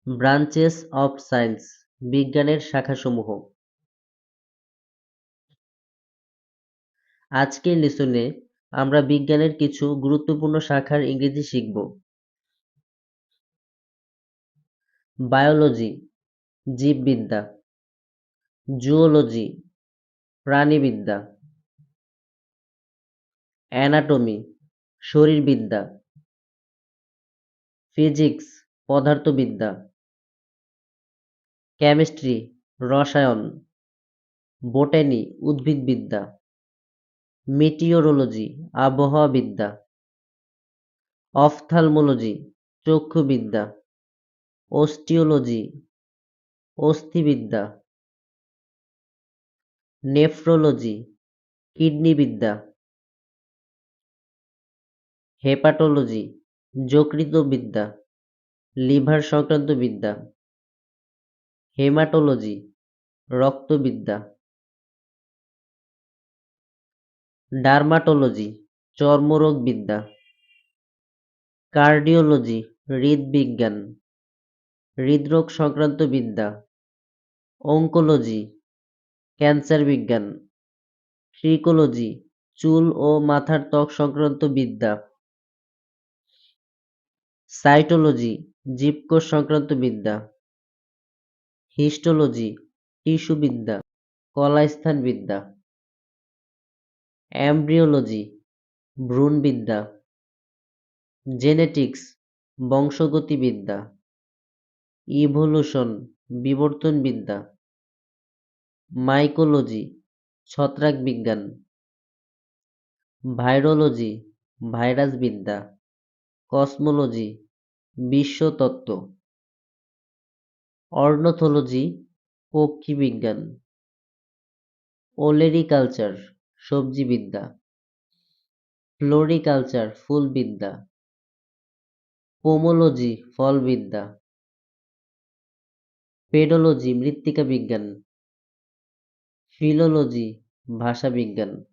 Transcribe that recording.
Branches of science, বিজ্ঞানের শাখাসমূহ। আজকের লেসনে আমরা বিজ্ঞানের কিছু গুরুত্বপূর্ণ শাখার ইংরেজি শিখব। বায়োলজি, জীববিদ্যা। জুওলজি, প্রাণিবিদ্যা। অ্যানাটমি, শরীরবিদ্যা। ফিজিক্স, পদার্থবিদ্যা। কেমিস্ট্রি, রসায়ন। বোটানি, উদ্ভিদবিদ্যা। মিটিওরোলজি, আবহাওয়াবিদ্যা। অফথালমোলজি, চক্ষুবিদ্যা। অস্টিওলজি, অস্থিবিদ্যা। নেফ্রোলজি, কিডনিবিদ্যা। হেপাটোলজি, যকৃতবিদ্যা, লিভার সংক্রান্ত বিদ্যা। হেমাটোলজি, রক্তবিদ্যা। ডার্মাটোলজি, চর্মরোগবিদ্যা। কার্ডিওলজি, হৃদবিজ্ঞান, হৃদরোগ সংক্রান্ত বিদ্যা। অঙ্কোলজি, ক্যান্সার বিজ্ঞান। ট্রিকোলজি, চুল ও মাথার ত্বক সংক্রান্ত বিদ্যা। সাইটোলজি, জীবকোষ সংক্রান্ত বিদ্যা। হিস্টোলজি, টিস্যুবিদ্যা, কলাস্থানবিদ্যা। এমব্রিওলজি, ভ্রূণবিদ্যা। জেনেটিক্স, বংশগতিবিদ্যা। ইভোলুশন, বিবর্তনবিদ্যা। মাইকোলজি, ছত্রাক বিজ্ঞান। ভাইরোলজি, ভাইরাসবিদ্যা। কসমোলজি, বিশ্বতত্ত্ব। অর্নথোলজি, পক্ষীবিজ্ঞান। ওলেরিকালচার, সবজিবিদ্যা। ফ্লোরিকালচার, ফুলবিদ্যা। পোমোলজি, ফলবিদ্যা। পেডোলজি, মৃত্তিকা বিজ্ঞান। ফিলোলজি, ভাষাবিজ্ঞান।